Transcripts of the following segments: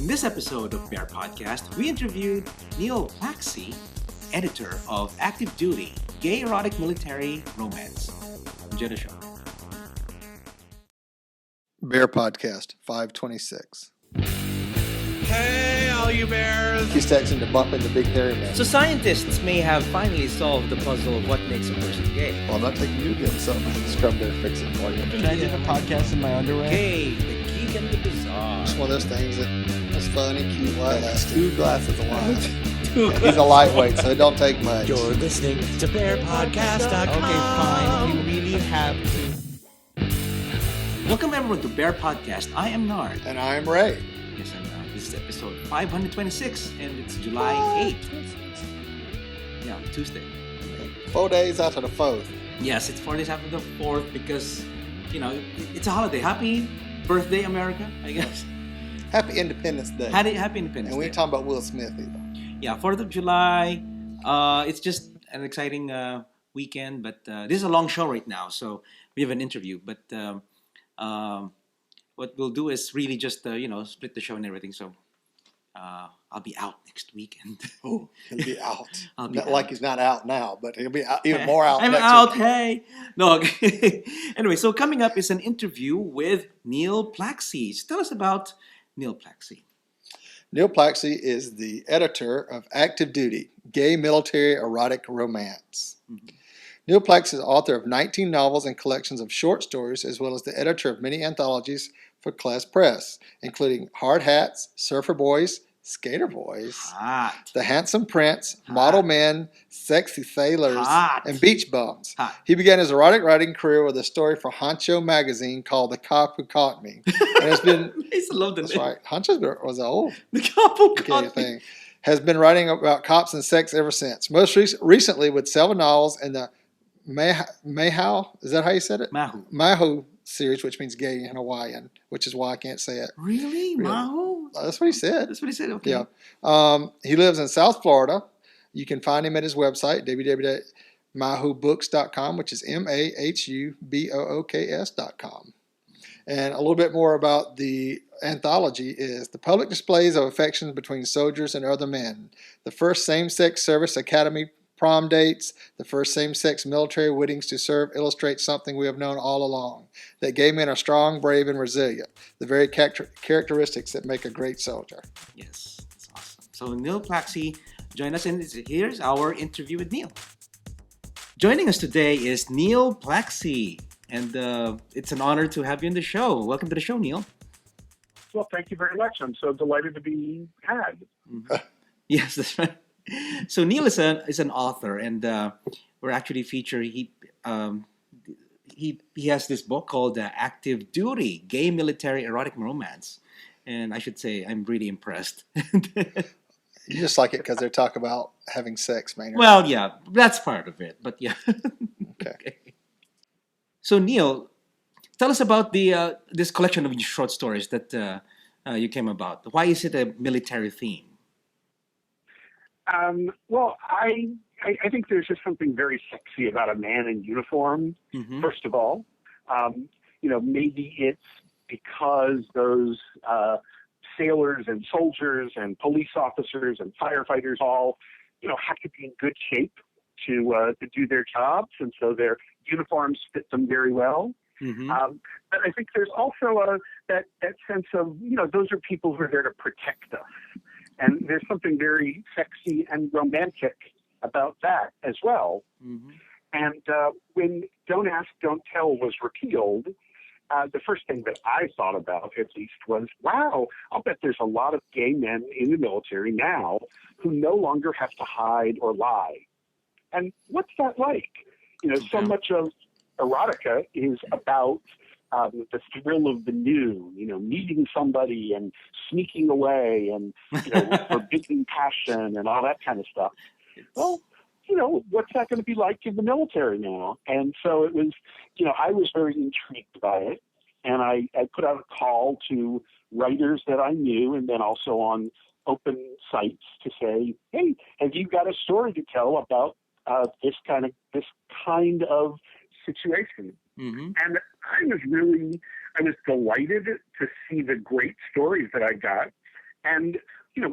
In this episode of BearPodcast, we interviewed Neil Plakcy, editor of Active Duty, Gay Erotic Military Romance. Enjoy the show. BearPodcast 526. Hey, all you bears! He's texting to bump into Big Hairy Man. So scientists may have finally solved the puzzle of what makes a person gay. Well, I'm not taking you to give him something. Scrub there, fix it for you. Can I do the podcast in my underwear? Gay, the geek and the bizarre. It's one of those things that's fun and cute. Last 2 glasses of wine. He's He's a lightweight, so it don't take much. You're listening to BearPodcast.com. Okay, fine. If you really have to. Welcome everyone to Bear Podcast. I am Nard. And I'm Ray. Yes, and this is episode 526, and it's July 8th. Yeah, Tuesday. 4 days after the 4th. Yes, it's 4 days after the 4th because, it's a holiday. Happy birthday, America, I guess. Happy Independence Day. Happy Independence And we Day. ain't talking about Will Smith either. Yeah, 4th of July. It's just an exciting weekend, but this is a long show right now, so we have an interview. But what we'll do is really just, split the show and everything. So I'll be out next weekend. Oh, he'll be out. I'll be Not out. like he's not out now, but he'll be out, even more out I'm next out, week. hey. No, okay. Anyway, so coming up is an interview with Neil Plakcy. Tell us about Neil Plakcy. Neil Plakcy is the editor of Active Duty, Gay Military Erotic Romance. Mm-hmm. Neil Plakcy is author of 19 novels and collections of short stories, as well as the editor of many anthologies for Class Press, including Hard Hats, Surfer Boys, Skater Boys, Hot. The Handsome Prince, Model Men, Sexy Sailors, Hot. and Beach Bums. Hot. He began his erotic writing career with a story for Honcho magazine called The Cop Who Caught Me. And it's been, I used to love the that's name. right, Honcho was an old The couple gay caught me. thing. Has been writing about cops and sex ever since. Most recently with 7 novels in the Mahau, is that how you said it? Mahu. Mahu series, which means gay in Hawaiian, which is why I can't say it. Really? Mahu? That's what he said. That's what he said? Okay. Yeah. He lives in South Florida. You can find him at his website, www.mahubooks.com, which is MAHUBOOKS.com. And a little bit more about the anthology is the public displays of affection between soldiers and other men, the first same-sex service academy prom dates, the first same-sex military weddings to serve illustrate something we have known all along, that gay men are strong, brave, and resilient, the very characteristics that make a great soldier. Yes. That's awesome. So Neil Plakcy join us, and here's our interview with Neil. Joining us today is Neil Plakcy, and it's an honor to have you on the show. Welcome to the show, Neil. Well, thank you very much. I'm so delighted to be had. Mm-hmm. Yes, that's right. So Neil is an author, and we're actually featured. He has this book called Active Duty: Gay Military Erotic Romance, and I should say I'm really impressed. You just like it because they talk about having sex, man. Well, yeah, that's part of it, but yeah. Okay. So Neil, tell us about the this collection of short stories that you came about. Why is it a military theme? Well, I think there's just something very sexy about a man in uniform, Mm-hmm. first of all. Maybe it's because those sailors and soldiers and police officers and firefighters all, have to be in good shape to do their jobs, and so their uniforms fit them very well. Mm-hmm. But I think there's also that sense of, those are people who are there to protect us. And there's something very sexy and romantic about that as well. Mm-hmm. And when Don't Ask, Don't Tell was repealed, the first thing that I thought about, at least, was, wow, I'll bet there's a lot of gay men in the military now who no longer have to hide or lie. And what's that like? So much of erotica is about the thrill of the new, meeting somebody and sneaking away and, forbidden passion and all that kind of stuff. Well, what's that going to be like in the military now? And so it was, I was very intrigued by it. And I put out a call to writers that I knew, and then also on open sites to say, hey, have you got a story to tell about this kind of situation? Mm-hmm. And I was delighted to see the great stories that I got. And,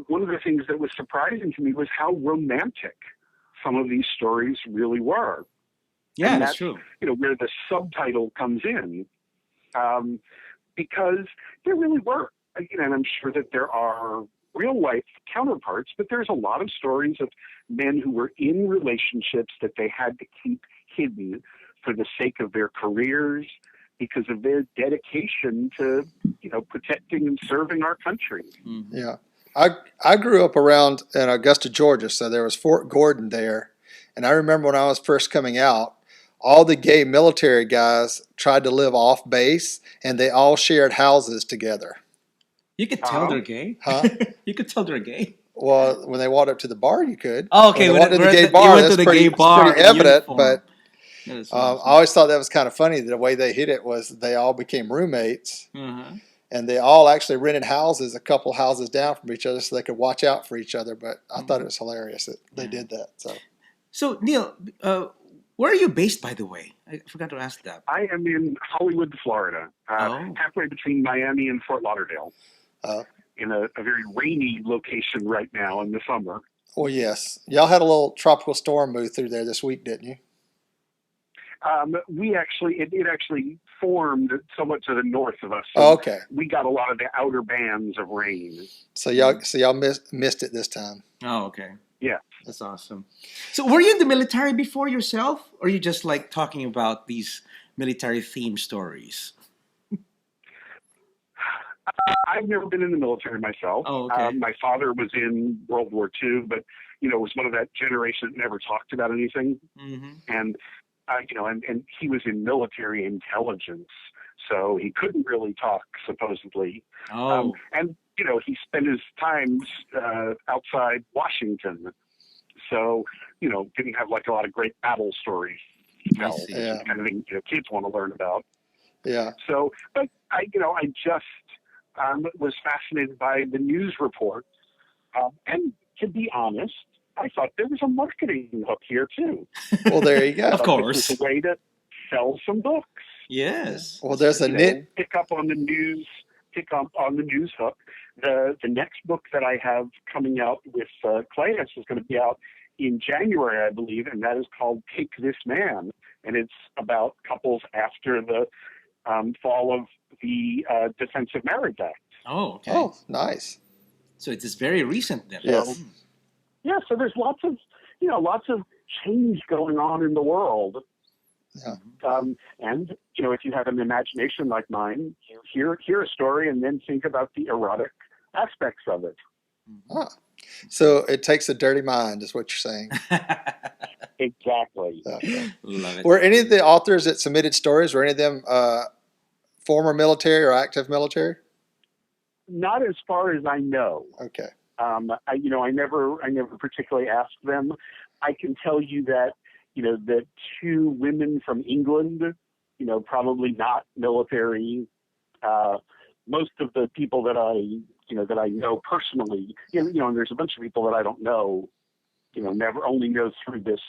one of the things that was surprising to me was how romantic some of these stories really were. Yeah, And that's true. Where the subtitle comes in, because there really were, and I'm sure that there are real life counterparts, but there's a lot of stories of men who were in relationships that they had to keep hidden for the sake of their careers, because of their dedication to, protecting and serving our country. Mm-hmm. Yeah. I grew up around in Augusta, Georgia, so there was Fort Gordon there. And I remember when I was first coming out, all the gay military guys tried to live off base, and they all shared houses together. You could tell they're gay. Huh? You could tell they're gay. Well, when they walked up to the bar, you could. Oh, okay. When they walked to the gay You bar, went to that's the pretty, gay bar pretty in evident. uniform. But That is I awesome. always thought that was kind of funny. The way they hid it was they all became roommates, Uh-huh. and they all actually rented houses, a couple houses down from each other, so they could watch out for each other. But I thought it was hilarious that they did that. So, Neil, where are you based, by the way? I forgot to ask that. I am in Hollywood, Florida, halfway between Miami and Fort Lauderdale, in a very rainy location right now in the summer. Well, yes. Y'all had a little tropical storm move through there this week, didn't you? It actually formed somewhat to the north of us. So okay. We got a lot of the outer bands of rain. So y'all missed it this time. Oh, okay. Yeah. That's awesome. So were you in the military before yourself? Or are you just like talking about these military theme stories? I've never been in the military myself. Oh, okay. My father was in World War II, but, was one of that generation that never talked about anything. Mm-hmm. And, and he was in military intelligence, so he couldn't really talk, supposedly. Oh. And, he spent his times outside Washington, so, didn't have like a lot of great battle stories to tell. Yeah. Kind of thing kids want to learn about. Yeah. So, but I just was fascinated by the news report, and to be honest, I thought there was a marketing hook here too. Well, there you go. Of course, it's a way to sell some books. Yes. Well, there's a pick up on the news hook. The next book that I have coming out with Claes is going to be out in January, I believe, and that is called Take This Man, and it's about couples after the fall of the Defense of Marriage Act. Oh, okay. Oh, nice. So it is very recent then. Yes. Yeah, so there's lots of change going on in the world. Yeah. And if you have an imagination like mine, you hear a story and then think about the erotic aspects of it. Ah. So it takes a dirty mind, is what you're saying. Exactly. Okay. Love it. Were any of the authors that submitted stories, were any of them former military or active military? Not as far as I know. Okay. I never particularly asked them. I can tell you that, the two women from England, probably not military. Most of the people that I know personally, and there's a bunch of people that I don't know, never only know through this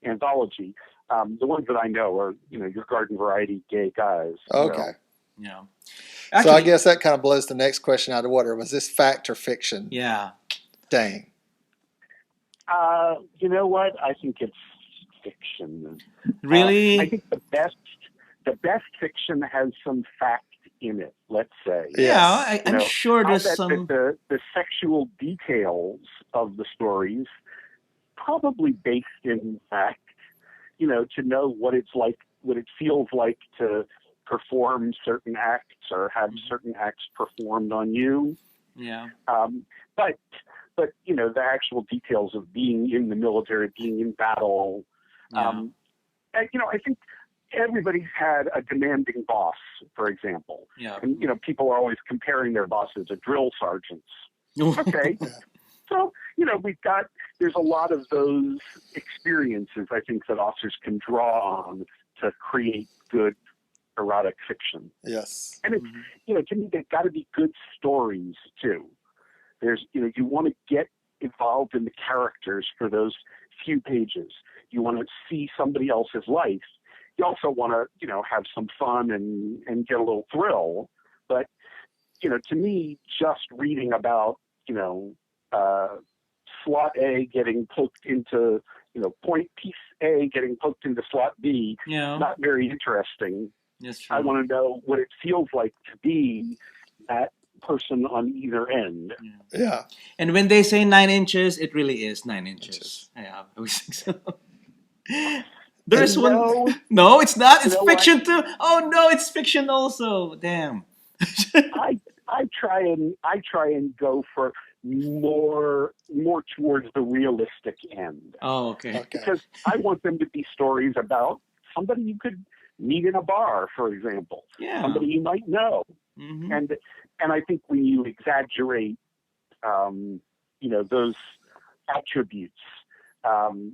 anthology. The ones that I know are, your garden variety gay guys. Okay. Yeah. Actually, so I guess that kind of blows the next question out of the water. Was this fact or fiction? Yeah. Dang. You know what? I think it's fiction. Really? I think the best fiction has some fact in it, let's say. Yeah, I'm sure there's some... The sexual details of the stories, probably based in fact, to know what it's like, what it feels like to perform certain acts or have certain acts performed on you. Yeah. But the actual details of being in the military, being in battle, I think everybody's had a demanding boss, for example. Yeah. And, people are always comparing their bosses to drill sergeants. Okay. So, there's a lot of those experiences, I think, that authors can draw on to create good erotic fiction. Yes. And it's, to me, they've got to be good stories, too. There's, you want to get involved in the characters for those few pages. You want to see somebody else's life. You also want to, have some fun and get a little thrill. But, to me, just reading about, slot A getting poked into, point piece A getting poked into slot B. Yeah. Not very interesting. That's true. I want to know what it feels like to be that person on either end. Yeah. And when they say 9 inches, it really is 9 inches. Yeah, I always think so. There's one. No, it's not. It's fiction too. Oh no, it's fiction also. Damn. I try and go for more towards the realistic end. Oh, okay. Because I want them to be stories about somebody you could meet in a bar, for example. Yeah. Somebody you might know. Mm-hmm. And I think when you exaggerate, those attributes,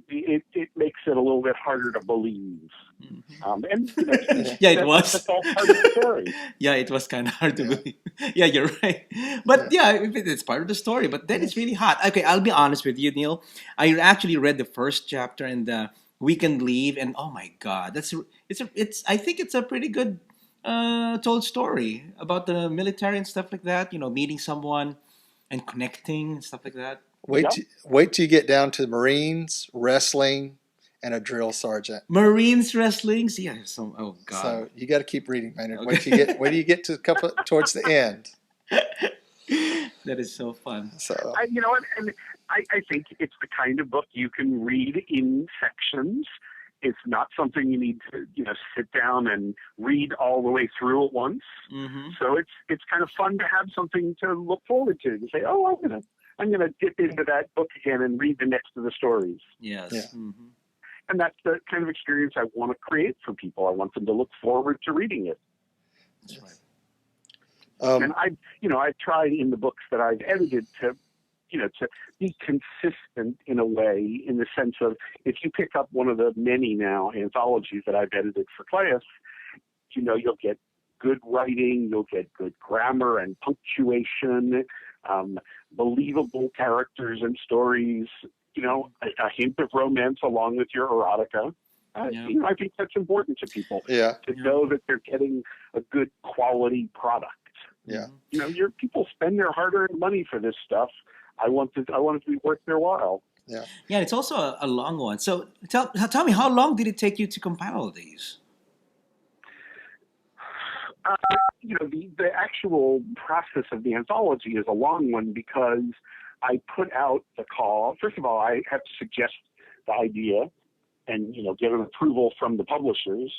it makes it a little bit harder to believe. Mm-hmm. Yeah, it was. That's all part of the story. Yeah, it was kind of hard to believe. Yeah, you're right. But it's part of the story. But then it's really hot. Okay, I'll be honest with you, Neil. I actually read the first chapter in the Weekend Leave, and oh my God, I think it's a pretty good told story about the military and stuff like that. Meeting someone and connecting and stuff like that. Wait till you get down to Marines, wrestling, and a drill sergeant. Marines, wrestling. Yeah. Oh God. So you got to keep reading, man. Okay. Wait till you get to towards the end. That is so fun. So I think it's the kind of book you can read in sections. It's not something you need to, sit down and read all the way through at once. Mm-hmm. So it's kind of fun to have something to look forward to. You say, oh, I'm gonna dip into that book again and read the next of the stories. Yes. Yeah. Mm-hmm. And that's the kind of experience I want to create for people. I want them to look forward to reading it. That's right. And I've tried in the books that I've edited to be consistent in a way, in the sense of, if you pick up one of the many now anthologies that I've edited for class, you'll get good writing, you'll get good grammar and punctuation, believable characters and stories, a hint of romance along with your erotica. I think that's important to people. Yeah. To know that they're getting a good quality product. Yeah. Your people spend their hard-earned money for this stuff. I want it to be worth their while. Yeah. Yeah, it's also a long one. So tell me, how long did it take you to compile all these? The actual process of the anthology is a long one, because I put out the call. First of all, I have to suggest the idea and, get an approval from the publishers.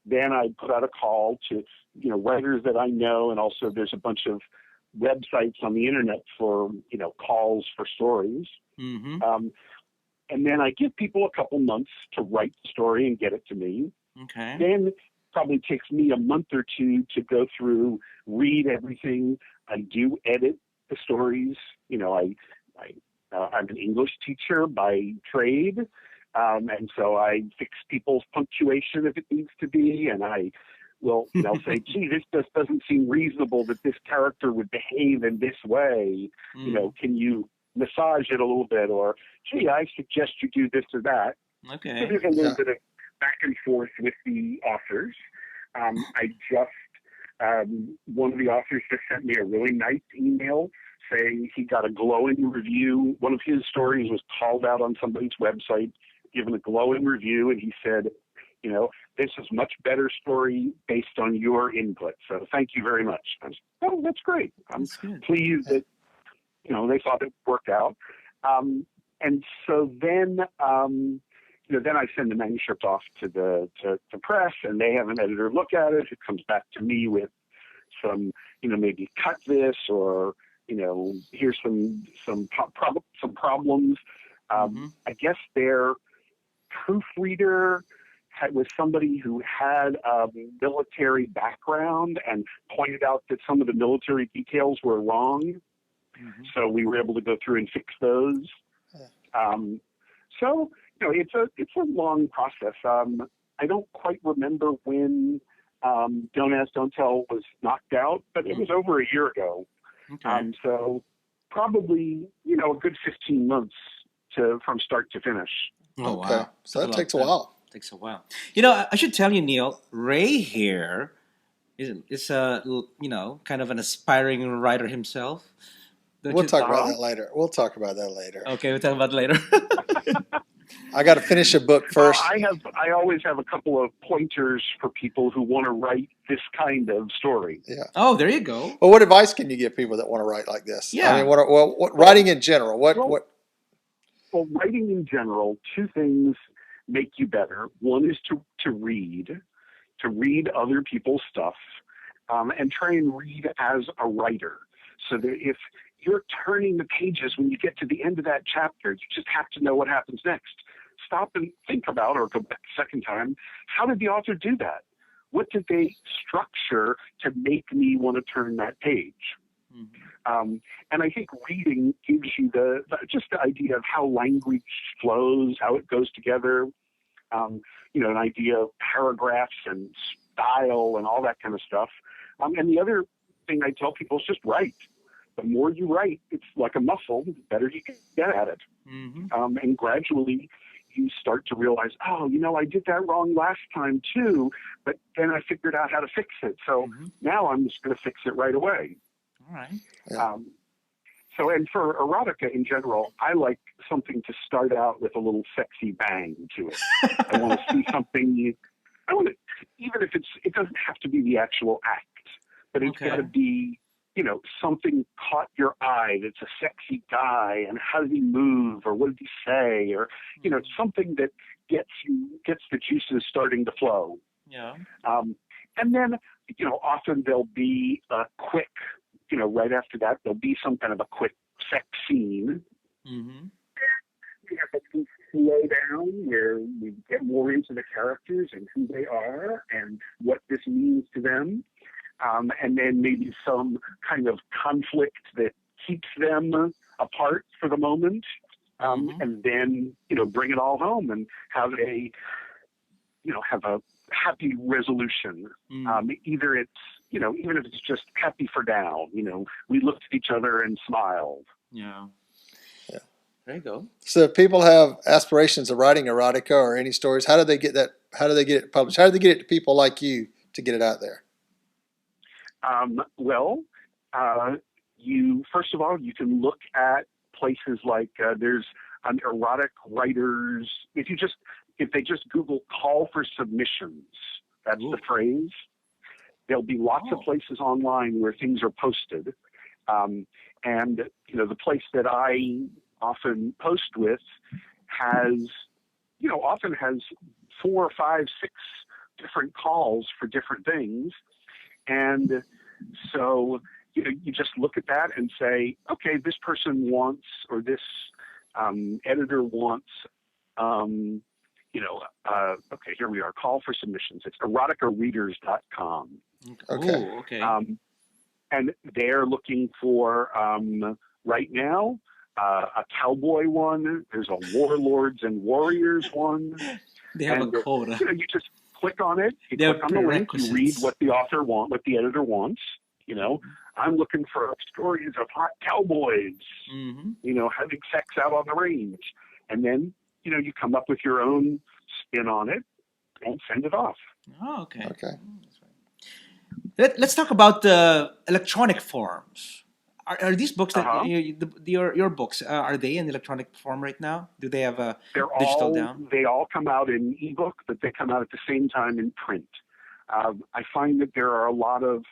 Then I put out a call to, writers that I know, and also there's a bunch of websites on the internet for, calls for stories. Mm-hmm. And then I give people a couple months to write the story and get it to me. Okay. Then probably takes me a month or two to go through, read everything. I do edit the stories. I'm an English teacher by trade. And so I fix people's punctuation if it needs to be. And they'll say, gee, this just doesn't seem reasonable that this character would behave in this way. Can you massage it a little bit? Or, gee, I suggest you do this or that. Okay. So there's a little bit of back and forth with the authors. One of the authors just sent me a really nice email saying he got a glowing review. One of his stories was called out on somebody's website, given a glowing review, and he said, this is a much better story based on your input. So thank you very much. I was, oh, that's great. I'm pleased that, they thought it worked out. And so then, then I send the manuscript off to the press, and they have an editor look at it. It comes back to me with some, maybe cut this, or here's some problems. I guess their proofreader was somebody who had a military background and pointed out that some of the military details were wrong. Mm-hmm. So we were able to go through and fix those. So it's a long process. I don't quite remember when Don't Ask, Don't Tell was knocked out, but it was over a year ago. Okay. So probably a good 15 months from start to finish. Oh, okay. Wow. So that takes a while. Takes a while. I should tell you, Neil, Ray here is kind of an aspiring writer himself. Don't We'll you- talk about that later. We'll talk about that later. Okay, we'll talk about it later. I got to finish a book Well, first. I always have a couple of pointers for people who want to write this kind of story. Yeah. Oh, there you go. Well, what advice can you give people that want to write like this? Yeah. I mean, what writing in general? What? Well, writing in general, two things make you better. One is to read other people's stuff, and try and read as a writer. So that if you're turning the pages when you get to the end of that chapter, you just have to know what happens next. Stop and think about, or go back a second time, how did the author do that? What did they structure to make me want to turn that page? Mm-hmm. And I think reading gives you just the idea of how language flows, how it goes together, an idea of paragraphs and style and all that kind of stuff. And the other thing I tell people is just write. The more you write, it's like a muscle, the better you can get at it. Mm-hmm. And gradually you start to realize, I did that wrong last time too, but then I figured out how to fix it. So now I'm just going to fix it right away. All right. Yeah. And for erotica in general, I like something to start out with a little sexy bang to it. I want to see something. Even if it doesn't have to be the actual act, but it's got to be, something caught your eye. That's a sexy guy, and how did he move, or what did he say, or something that gets the juices starting to flow. Yeah. And then often there'll be a quick. Right after that, there'll be some kind of a quick sex scene. Mm-hmm. We have to slow down where we get more into the characters and who they are and what this means to them. And then maybe some kind of conflict that keeps them apart for the moment. And then, bring it all home and have a happy resolution. Either it's, even if it's just happy for now, we looked at each other and smiled. Yeah. There you go. So if people have aspirations of writing erotica or any stories, how do they get that? How do they get it published? How do they get it to people like you to get it out there? First of all, you can look at places like there's an erotic writers. If they just Google call for submissions, that's the phrase. There'll be lots of places online where things are posted. And, the place that I often post with often has 4, 5, 6 different calls for different things. And so, you just look at that and say, okay, this person wants, or this editor wants, okay, here we are, call for submissions. It's eroticareaders.com. Okay. Ooh, okay. And they're looking for, right now, a cowboy one. There's a warlords and warriors one. They have a quota. You just click on it. You They have click on the link. You read prerequisites. what the author wants, what the editor wants. I'm looking for stories of hot cowboys, having sex out on the range. And then, you come up with your own spin on it and send it off. Oh, okay. Okay. Let's talk about the electronic forms. Are these books that your books are they in electronic form right now? Do they have a digital down? They all come out in ebook, but they come out at the same time in print. I find that there are a lot of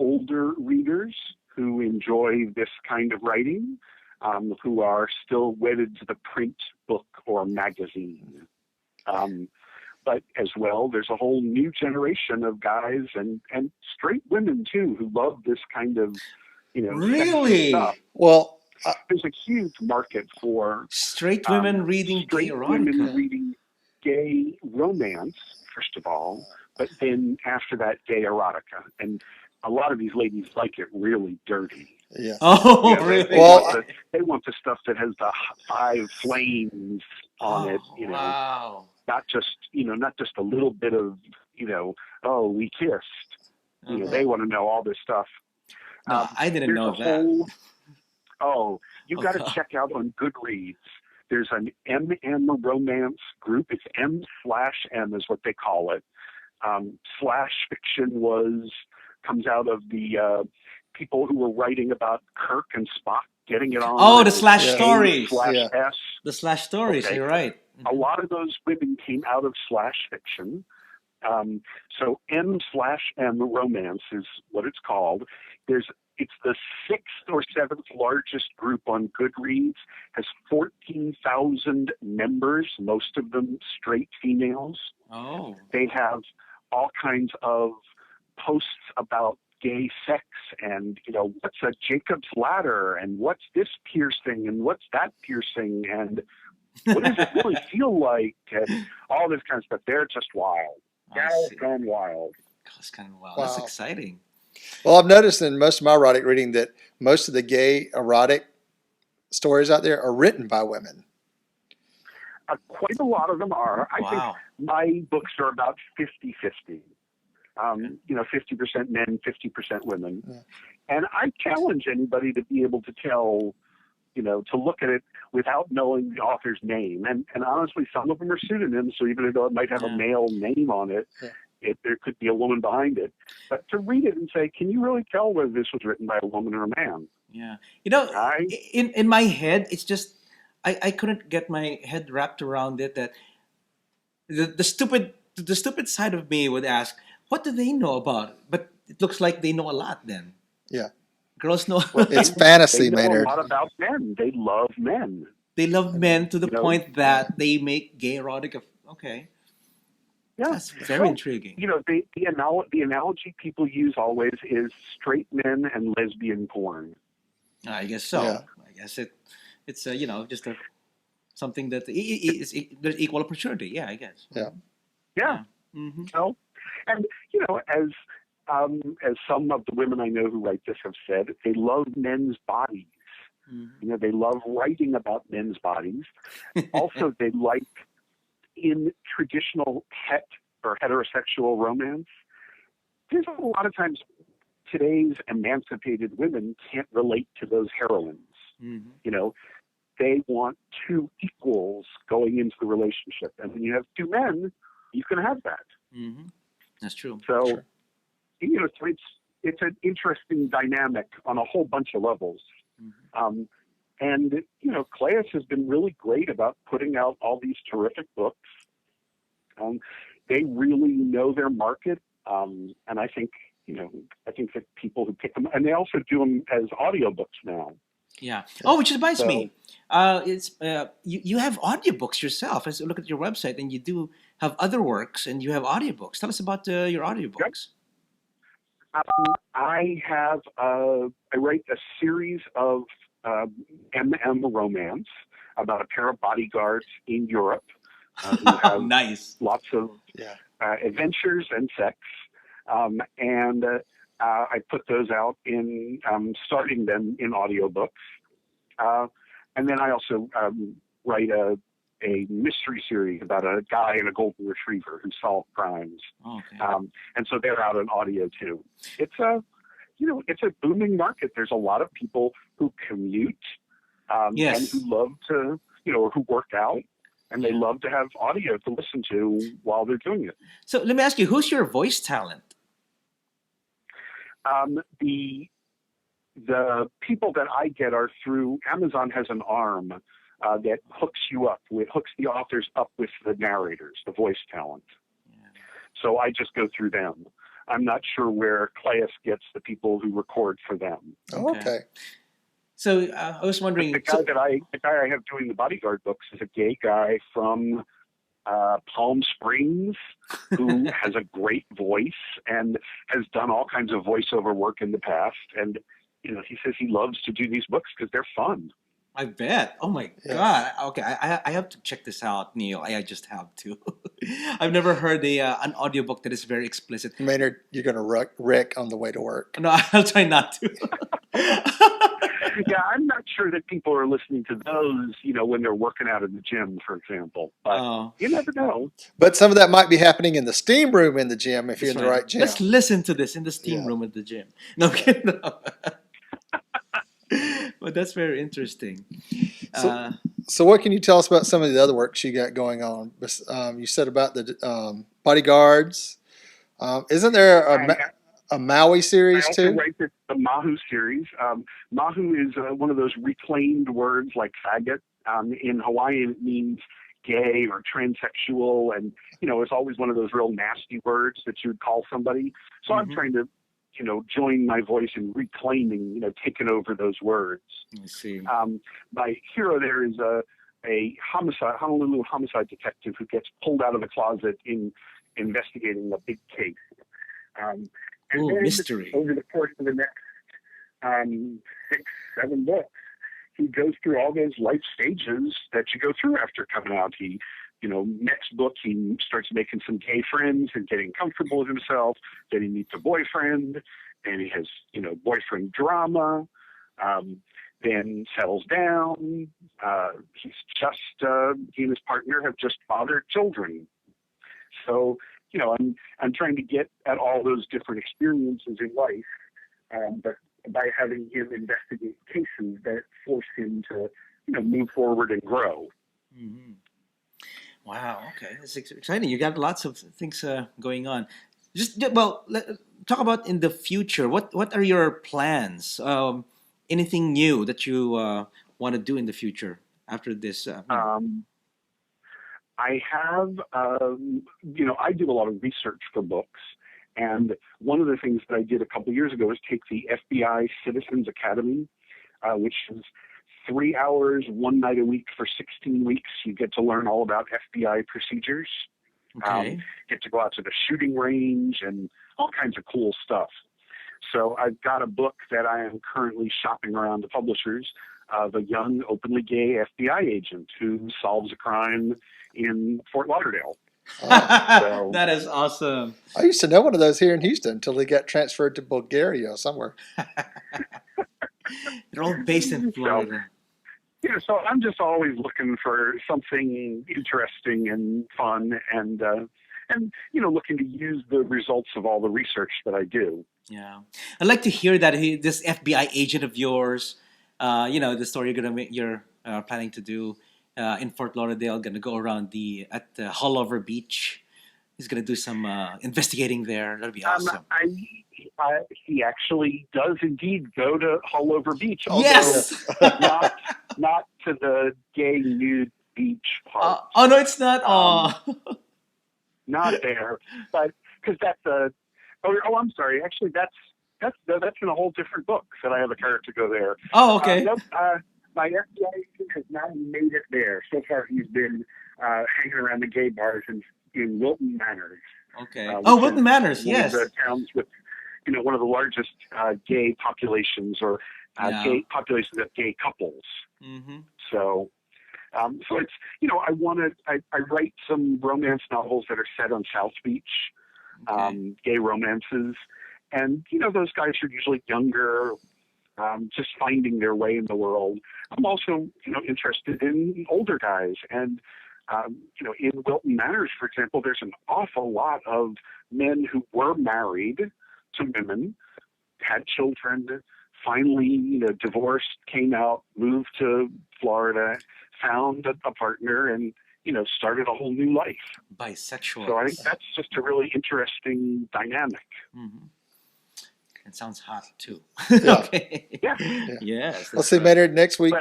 older readers who enjoy this kind of writing, who are still wedded to the print book or magazine. But as well, there's a whole new generation of guys and straight women too who love this kind of, Really? stuff. Well, There's a huge market for Straight women reading gay straight erotica. women reading gay romance, first of all, but then after that, gay erotica. And a lot of these ladies like it really dirty. yeah. Oh, They, really? they want the stuff that has the 5 flames on it, Wow. not just a little bit of, we kissed. They want to know all this stuff. No, I didn't know that. You got to check out on Goodreads. There's an MM romance group. It's M/M is what they call it. Slash fiction comes out of the people who were writing about Kirk and Spock getting it on. Oh, the slash Yeah. stories. /S. The slash stories. Okay. You're right. A lot of those women came out of slash fiction. So M/M romance is what it's called. It's the 6th or 7th largest group on Goodreads, has 14,000 members, most of them straight females. Oh. They have all kinds of posts about gay sex and, what's a Jacob's ladder and what's this piercing and what's that piercing and what does it really feel like and all this kind of stuff. They're just wild. Gals gone wild. That's kind of wild. Wow. That's exciting. Well, I've noticed in most of my erotic reading that most of the gay erotic stories out there are written by women. Quite a lot of them are. I think Wow. my books are about 50-50. 50% men, 50% women. Yeah. And I challenge anybody to be able to tell, to look at it without knowing the author's name. And honestly, some of them are pseudonyms, so even though it might have a male name on it, there could be a woman behind it. But to read it and say, can you really tell whether this was written by a woman or a man? Yeah. In my head, it's just, I couldn't get my head wrapped around it that the stupid side of me would ask, what do they know about it? But it looks like they know a lot then. Yeah. Girls know. It's fantasy, They know Maynard. a lot about men. They love men. They love men to the point that they make gay erotic. Okay. Yeah. That's very intriguing. The analogy people use always is straight men and lesbian porn. I guess so. Yeah. I guess it's just something that there's equal opportunity. Yeah, I guess. Yeah. Yeah. Mm-hmm. And as some of the women I know who write this have said, they love men's bodies. Mm-hmm. They love writing about men's bodies. Also, they like in traditional heterosexual romance. There's a lot of times today's emancipated women can't relate to those heroines. Mm-hmm. They want two equals going into the relationship, and when you have two men, you can have that. Mm-hmm. That's true. So, it's an interesting dynamic on a whole bunch of levels. Mm-hmm. And Claes has been really great about putting out all these terrific books. They really know their market, and I think that people who pick them, and they also do them as audiobooks now. Yeah. Oh, which reminds me, it's you have audiobooks yourself. As I look at your website, and you do have other works, and you have audiobooks. Tell us about your audiobooks. I write a series of romance about a pair of bodyguards in Europe who have Nice. lots of adventures and sex. And I put those out in starting them in audiobooks. And then I also write a mystery series about a guy and a golden retriever who solve crimes. Okay. And so they're out in audio too. It's a booming market. There's a lot of people who commute Yes. and who love to, or who work out, and they love to have audio to listen to while they're doing it. So let me ask you, who's your voice talent? The people that I get are through Amazon has an arm that hooks the authors up with the narrators, the voice talent. Yeah. So I just go through them. I'm not sure where Claes gets the people who record for them. Oh, okay. So I was wondering. The guy I have doing the bodyguard books is a gay guy from Palm Springs who has a great voice and has done all kinds of voiceover work in the past. And he says he loves to do these books because they're fun. I bet. Oh my God. Okay, I have to check this out, Neil. I just have to. I've never heard an audiobook that is very explicit. Maynard, you're going to wreck on the way to work. No, I'll try not to. Yeah, I'm not sure that people are listening to those, when they're working out in the gym, for example. But you never know. But some of that might be happening in the steam room in the gym if you're in the right gym. Let's listen to this in the steam room at the gym. No, kidding. No. But that's very interesting. So what can you tell us about some of the other works you got going on? You said about the bodyguards. Isn't there a Maui I series also too? write the Mahu series. Mahu is one of those reclaimed words like faggot. In Hawaiian, it means gay or transsexual, and it's always one of those real nasty words that you would call somebody. So I'm trying to, join my voice in reclaiming, taking over those words. I see. My hero there is a Honolulu homicide detective who gets pulled out of the closet in investigating a big case. And then mystery. over the course of the next 6, 7 books, he goes through all those life stages that you go through after coming out. He, next book, he starts making some gay friends and getting comfortable with himself. Then he meets a boyfriend. Then he has, boyfriend drama. Then settles down. He's just, he and his partner have just fathered children. So, I'm trying to get at all those different experiences in life, but by having him investigate cases that force him to, move forward and grow. Mm-hmm. Wow. Okay, that's exciting. You got lots of things going on. Talk about in the future. What are your plans? Anything new that you want to do in the future after this? I have, I do a lot of research for books. And one of the things that I did a couple of years ago was take the FBI Citizens Academy, which is 3 hours, 1 night a week for 16 weeks. You get to learn all about FBI procedures. Okay. Get to go out to the shooting range and all kinds of cool stuff. So I've got a book that I am currently shopping around to publishers of a young, openly gay FBI agent who solves a crime in Fort Lauderdale. Oh. That is awesome. I used to know one of those here in Houston until he got transferred to Bulgaria somewhere. They're all based in Florida. So I'm just always looking for something interesting and fun, and looking to use the results of all the research that I do. Yeah, I'd like to hear that this FBI agent of yours, the story you're planning to do in Fort Lauderdale, gonna go around at the Hullover Beach. He's gonna do some investigating there. That'd be awesome. He actually does indeed go to Hullover Beach. Yes, not to the gay nude beach part. Oh no, it's not. Not there, but because that's a. Oh, I'm sorry. Actually, that's in a whole different book that I have a character go there. Oh, okay. Nope, my FBI agent has not made it there. So far, he's been hanging around the gay bars in Wilton Manors. Okay. Wilton Manors, yes. One of the towns with, one of the largest gay populations or gay populations of gay couples. Mm-hmm. So it's, I write some romance novels that are set on South Beach, gay romances. And, those guys are usually younger, just finding their way in the world. I'm also, interested in older guys. And, in Wilton Manors, for example, there's an awful lot of men who were married to women, had children, finally, divorced, came out, moved to Florida, found a partner, and, started a whole new life. Bisexual. So I think that's just a really interesting dynamic. Mm-hmm. It sounds hot too. Yeah. Okay. Yeah. Yes. Let's see, Maynard, next week.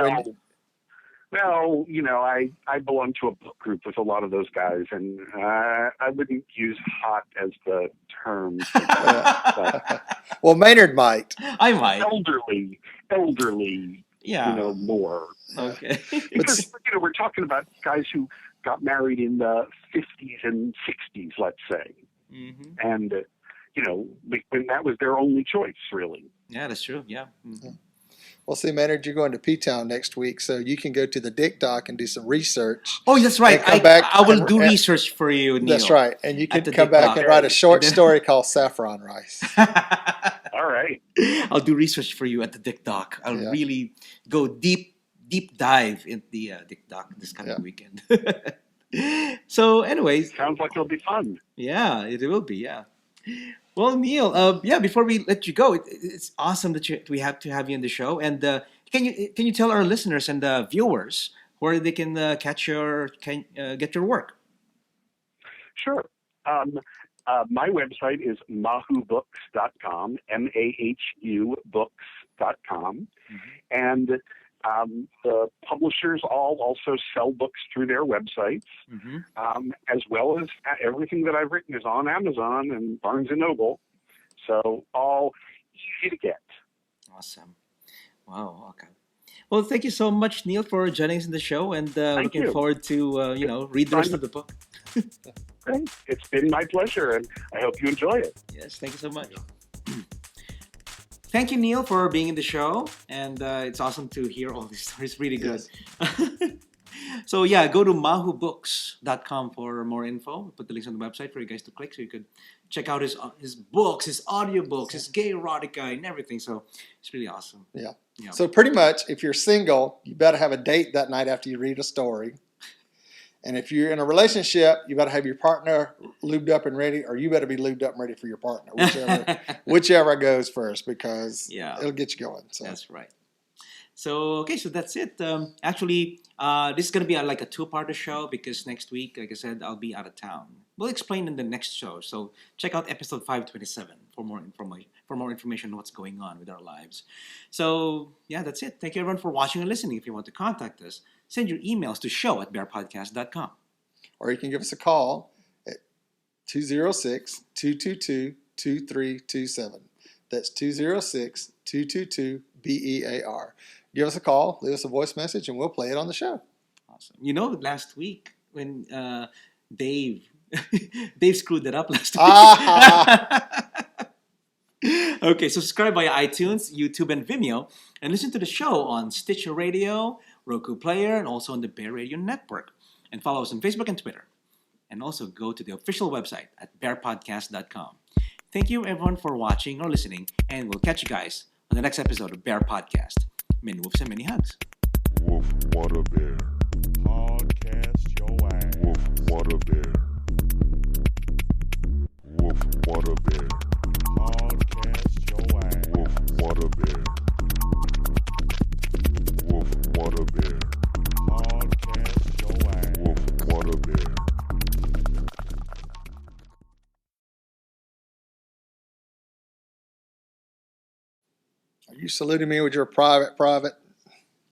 Well, I belong to a book group with a lot of those guys, and I wouldn't use hot as the term. Well, Maynard might. I might. Elderly. Yeah. More. Okay. Because, we're talking about guys who got married in the 50s and 60s, let's say. Mm-hmm. And, when that was their only choice, really. Yeah, that's true. Yeah. Mm-hmm. Well, see, Maynard, you're going to P-Town next week, so you can go to the Dick Doc and do some research. Oh, that's right. I will do research for you, Neil. That's right. And you can come back and write a short story called Saffron Rice. All right. I'll do research for you at the Dick Doc. I'll really go deep dive in the Dick Doc this coming weekend. So, anyways. Sounds like it'll be fun. Yeah, it will be, yeah. Well, Neil, before we let you go, it's awesome that we have to have you on the show. And can you tell our listeners and viewers where they can get your work? Sure. My website is mahubooks.com, MAHU books.com. And the publishers all also sell books through their websites, as well as everything that I've written is on Amazon and Barnes & Noble. So all easy to get. Awesome. Wow. Okay. Well, thank you so much, Neil, for joining us in the show, and looking you. forward to read the rest of the book. Great. It's been my pleasure, and I hope you enjoy it. Yes, thank you so much. Thank you, Neil, for being in the show, and it's awesome to hear all these stories. Really good. So yeah, go to mahubooks.com for more info. We'll put the links on the website for you guys to click, so you could check out his books, his audiobooks, his gay erotica, and everything. So it's really awesome. Yeah. Yeah. So pretty much, if you're single, you better have a date that night after you read a story. And if you're in a relationship, you better have your partner lubed up and ready, or you better be lubed up and ready for your partner, whichever goes first, because it'll get you going. So. That's right. So, okay, so that's it. Actually, this is going to be like a two-parter show because next week, like I said, I'll be out of town. We'll explain in the next show. So check out episode 527 for more information on what's going on with our lives. So, yeah, that's it. Thank you, everyone, for watching and listening. If you want to contact us, send your emails to show@BearPodcast.com. Or you can give us a call at 206-222-2327. That's 206-222-BEAR. Give us a call, leave us a voice message, and we'll play it on the show. Awesome. You know, last week when Dave screwed that up last week. Okay, so subscribe via iTunes, YouTube, and Vimeo, and listen to the show on Stitcher Radio, Roku Player, and also on the Bear Radio Network. And follow us on Facebook and Twitter. And also go to the official website at BearPodcast.com. Thank you, everyone, for watching or listening, and we'll catch you guys on the next episode of Bear Podcast. Many woofs and many hugs. Woof, what a bear. Podcast your ass. Woof, what a bear. Woof, what a bear. Podcast your ass. Woof, what a bear. Woof, what a bear. Podcast your ass. Woof, what a bear. Are you saluting me with your private?